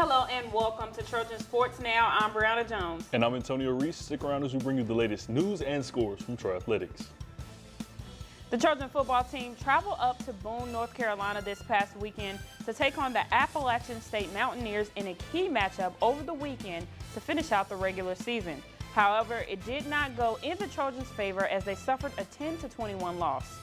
Hello and welcome to Trojan Sports Now. I'm Briana Jones. And I'm Antonio Reese. Stick around as we bring you the latest news and scores from Troy Athletics. The Trojan football team traveled up to Boone, North Carolina this past weekend to take on the Appalachian State Mountaineers in a key matchup over the weekend to finish out the regular season. However, it did not go in the Trojans' favor as they suffered a 10-21 loss.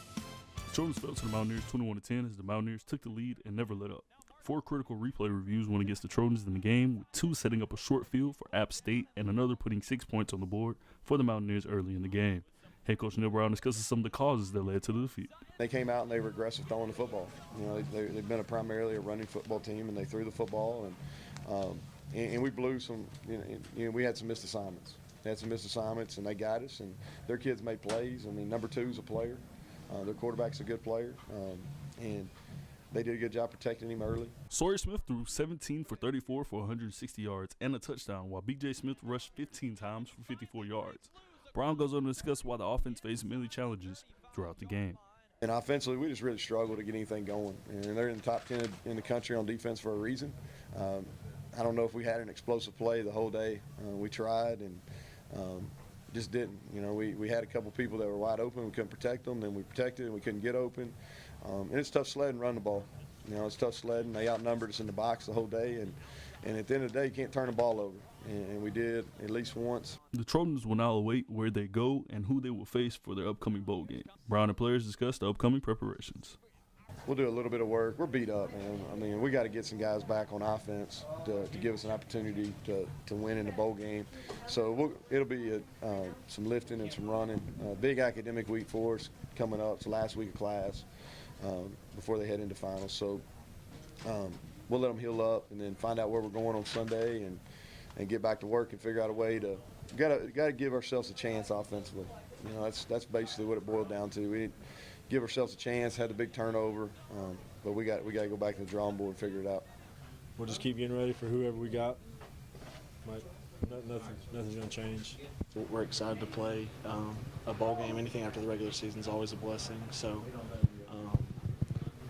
The Trojans fell to the Mountaineers 21-10 as the Mountaineers took the lead and never let up. 4 critical replay reviews went against the Trojans in the game, with 2 setting up a short field for App State and another putting 6 points on the board for the Mountaineers early in the game. Head coach Neil Brown discusses some of the causes that led to the defeat. They came out and they were aggressive throwing the football. You know, they've been primarily a running football team, and they threw the football, and we blew some. We had some missed assignments. And they got us, and their kids made plays. I mean, number 2's a player. Their quarterback's a good player, and they did a good job protecting him early. Sawyer Smith threw 17 for 34 for 160 yards and a touchdown, while B.J. Smith rushed 15 times for 54 yards. Brown goes on to discuss why the offense faced many challenges throughout the game. And offensively, we just really struggled to get anything going. And they're in the top 10 in the country on defense for a reason. I don't know if we had an explosive play the whole day. We tried and just didn't. You know, we had a couple people that were wide open. We couldn't protect them. Then we protected and we couldn't get open. And it's tough sledding, run the ball. You know, it's tough sledding. They outnumbered us in the box the whole day. And at the end of the day, you can't turn the ball over. And we did at least once. The Trojans will now await where they go and who they will face for their upcoming bowl game. Brown and players discuss the upcoming preparations. We'll do a little bit of work. We're beat up, man. I mean, we got to get some guys back on offense to give us an opportunity to win in the bowl game. So it'll be some lifting and some running. Big academic week for us coming up. It's the last week of class before they head into finals. So we'll let them heal up and then find out where we're going on Sunday and get back to work and figure out a way to got to give ourselves a chance offensively. You know, that's basically what it boiled down to. We give ourselves a chance, had the big turnover, but we got to go back to the drawing board and figure it out. We'll just keep getting ready for whoever we got. Nothing's going to change. We're excited to play a bowl game. Anything after the regular season is always a blessing. So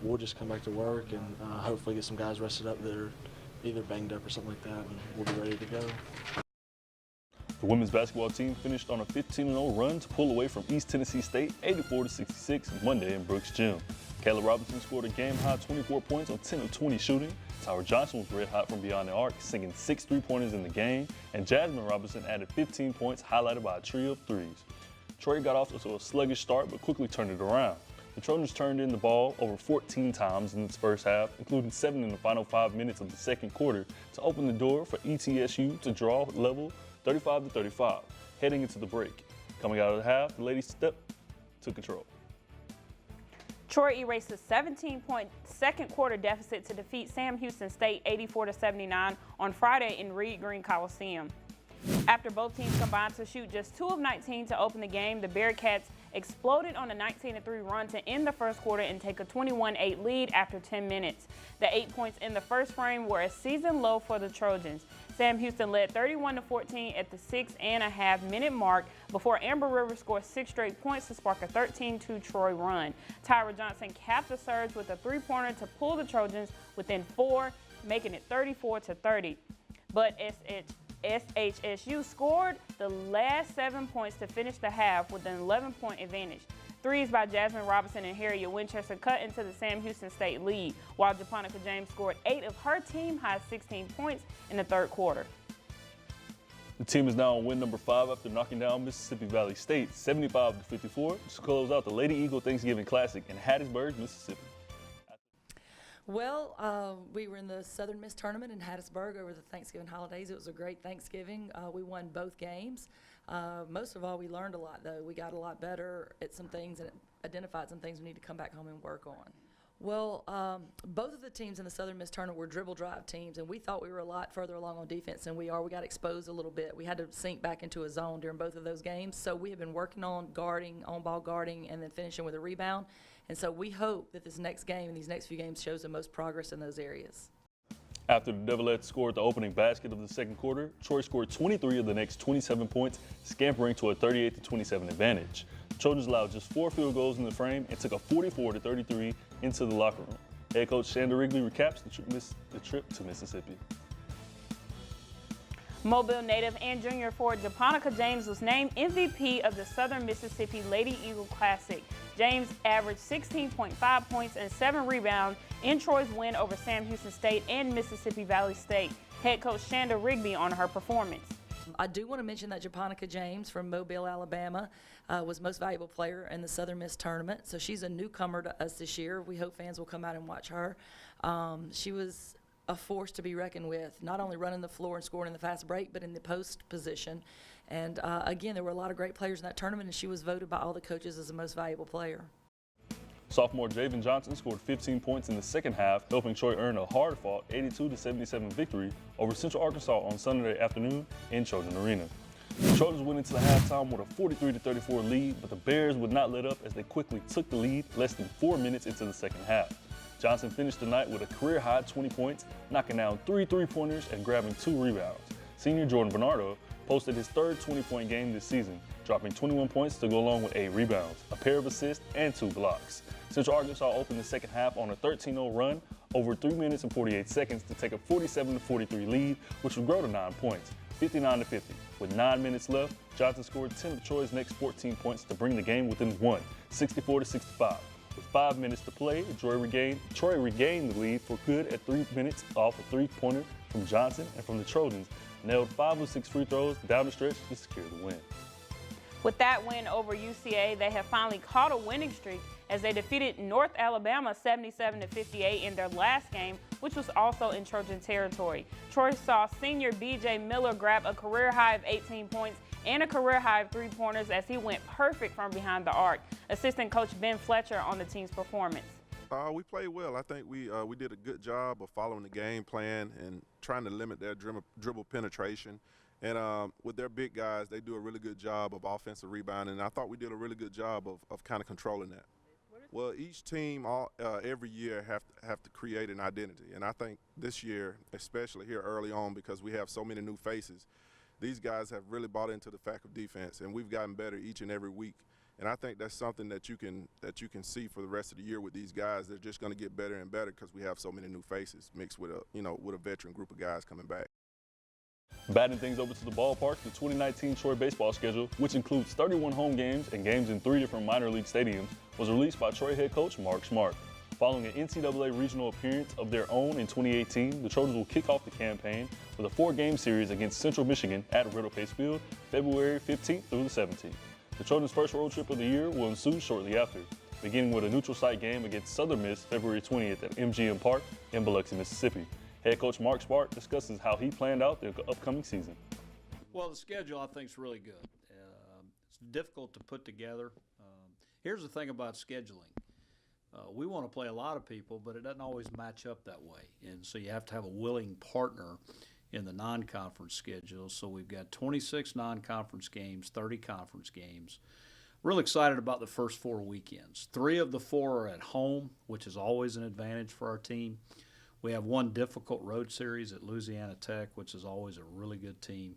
we'll just come back to work and hopefully get some guys rested up that are either banged up or something like that, and we'll be ready to go. The women's basketball team finished on a 15-0 run to pull away from East Tennessee State 84-66 Monday in Brooks Gym. Kayla Robinson scored a game-high 24 points on 10 of 20 shooting. Tyra Johnson was red hot from beyond the arc, sinking 6 3-pointers in the game, and Jasmine Robinson added 15 points, highlighted by a trio of threes. Troy got off to a sluggish start but quickly turned it around. The Trojans turned in the ball over 14 times in its first half, including 7 in the final 5 minutes of the second quarter, to open the door for ETSU to draw level 35-35, heading into the break. Coming out of the half, the ladies stepped to control. Troy erased a 17-point second quarter deficit to defeat Sam Houston State 84-79 on Friday in Reed Green Coliseum. After both teams combined to shoot just 2 of 19 to open the game, the Bearcats exploded on a 19-3 run to end the first quarter and take a 21-8 lead after 10 minutes. The 8 points in the first frame were a season low for the Trojans. Sam Houston led 31-14 at the 6.5-minute mark before Amber Rivers scored 6 straight points to spark a 13-2 Troy run. Tyra Johnson capped the surge with a 3-pointer to pull the Trojans within 4, making it 34-30. But SHSU scored the last 7 points to finish the half with an 11-point advantage. Threes by Jasmine Robinson and Harriet Winchester cut into the Sam Houston State lead, while Japonica James scored 8 of her team-high 16 points in the third quarter. The team is now on win number 5 after knocking down Mississippi Valley State 75-54 to close out the Lady Eagle Thanksgiving Classic in Hattiesburg, Mississippi. Well, we were in the Southern Miss Tournament in Hattiesburg over the Thanksgiving holidays. It was a great Thanksgiving. We won both games. Most of all, we learned a lot, though. We got a lot better at some things and identified some things we need to come back home and work on. Well, both of the teams in the Southern Miss Tournament were dribble drive teams, and we thought we were a lot further along on defense than we are. We got exposed a little bit. We had to sink back into a zone during both of those games. So we have been working on guarding, on-ball guarding, and then finishing with a rebound. And so we hope that this next game and these next few games shows the most progress in those areas. After the Devilettes scored the opening basket of the second quarter, Troy scored 23 of the next 27 points, scampering to a 38-27 advantage. The Trojans allowed just 4 field goals in the frame and took a 44-33 into the locker room. Head coach Shanda Wrigley recaps the trip to Mississippi. Mobile native and junior forward Japonica James was named MVP of the Southern Mississippi Lady Eagle Classic. James averaged 16.5 points and 7 rebounds in Troy's win over Sam Houston State and Mississippi Valley State. Head coach Shanda Rigby on her performance. I do want to mention that Japonica James from Mobile, Alabama, was most valuable player in the Southern Miss tournament. So she's a newcomer to us this year. We hope fans will come out and watch her. She was a force to be reckoned with, not only running the floor and scoring in the fast break, but in the post position. And again, there were a lot of great players in that tournament, and she was voted by all the coaches as the most valuable player. Sophomore Javen Johnson scored 15 points in the second half, helping Troy earn a hard-fought 82-77 victory over Central Arkansas on Sunday afternoon in Trojan Arena. The Trojans went into the halftime with a 43-34 lead, but the Bears would not let up as they quickly took the lead less than 4 minutes into the second half. Johnson finished the night with a career-high 20 points, knocking down 3 three-pointers and grabbing 2 rebounds. Senior Jordan Bernardo posted his third 20-point game this season, dropping 21 points to go along with 8 rebounds, a pair of assists, and 2 blocks. Central Arkansas opened the second half on a 13-0 run over 3 minutes and 48 seconds to take a 47-43 lead, which would grow to 9 points, 59-50. With 9 minutes left, Johnson scored 10 of Troy's next 14 points to bring the game within 1, 64-65. With 5 minutes to play, Troy regained the lead for good at 3 minutes off a 3-pointer from Johnson, and from the Trojans, nailed 5 of 6 free throws down the stretch to secure the win. With that win over UCA, they have finally caught a winning streak as they defeated North Alabama 77-58 in their last game, which was also in Trojan territory. Troy saw senior B.J. Miller grab a career high of 18 points and a career high of 3-pointers as he went perfect from behind the arc. Assistant coach Ben Fletcher on the team's performance. We played well. I think we did a good job of following the game plan and trying to limit their dribble penetration. And with their big guys, they do a really good job of offensive rebounding. And I thought we did a really good job of kind of controlling that. Well, each team every year have to create an identity. And I think this year, especially here early on, because we have so many new faces, these guys have really bought into the fact of defense, and we've gotten better each and every week. And I think that's something that you can see for the rest of the year with these guys. They're just going to get better and better because we have so many new faces mixed with a veteran group of guys coming back. Batting things over to the ballpark, the 2019 Troy baseball schedule, which includes 31 home games and games in 3 different minor league stadiums, was released by Troy head coach Mark Smart. Following an NCAA regional appearance of their own in 2018, the Trojans will kick off the campaign with a 4-game series against Central Michigan at Riddle Pace Field, February 15th through the 17th. The Trojans' first road trip of the year will ensue shortly after, beginning with a neutral site game against Southern Miss February 20th at MGM Park in Biloxi, Mississippi. Head coach Mark Smart discusses how he planned out the upcoming season. Well, the schedule I think is really good. It's difficult to put together. Here's the thing about scheduling. We want to play a lot of people, but it doesn't always match up that way. And so you have to have a willing partner in the non-conference schedule. So we've got 26 non-conference games, 30 conference games. Real excited about the first 4 weekends. 3 of the 4 are at home, which is always an advantage for our team. We have 1 difficult road series at Louisiana Tech, which is always a really good team.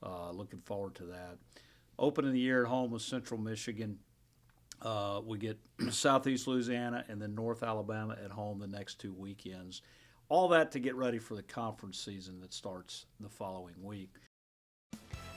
Looking forward to that. Opening the year at home with Central Michigan. We get Southeast Louisiana and then North Alabama at home the next 2 weekends. All that to get ready for the conference season that starts the following week.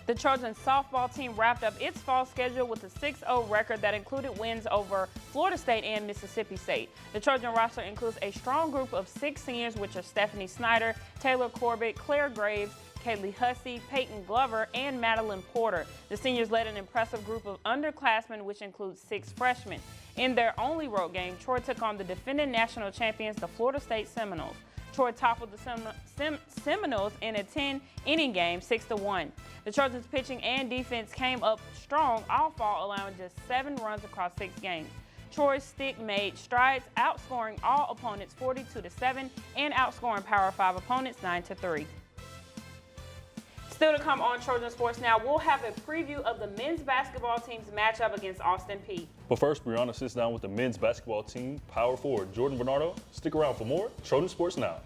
The Trojan softball team wrapped up its fall schedule with a 6-0 record that included wins over Florida State and Mississippi State. The Trojan roster includes a strong group of 6 seniors, which are Stephanie Snyder, Taylor Corbett, Claire Graves, Kaylee Hussey, Peyton Glover, and Madeline Porter. The seniors led an impressive group of underclassmen, which includes 6 freshmen. In their only road game, Troy took on the defending national champions, the Florida State Seminoles. Troy toppled the Seminoles in a 10-inning game, 6-1. The Trojans' pitching and defense came up strong all fall, allowing just 7 runs across 6 games. Troy's stick made strides, outscoring all opponents 42-7 and outscoring Power 5 opponents 9-3. Still to come on Trojan Sports Now, we'll have a preview of the men's basketball team's matchup against Austin Peay. But first, Briana sits down with the men's basketball team power forward Jordan Bernardo. Stick around for more Trojan Sports Now.